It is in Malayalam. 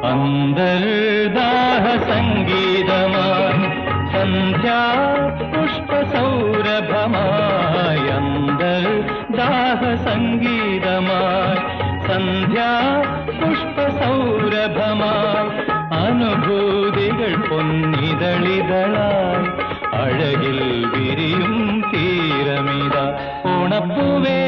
അന്തർദാഹ സംഗീതമായി സന്ധ്യാ പുഷ്പസൗരഭമായി അന്തർദാഹ സംഗീതമായി സന്ധ്യാ പുഷ്പസൗരഭമായി അനുഭൂതികൾ പൊന്നിതളിതളായി അഴകിൽ വിരിയും തീരമിത ഓണപ്പൂവേ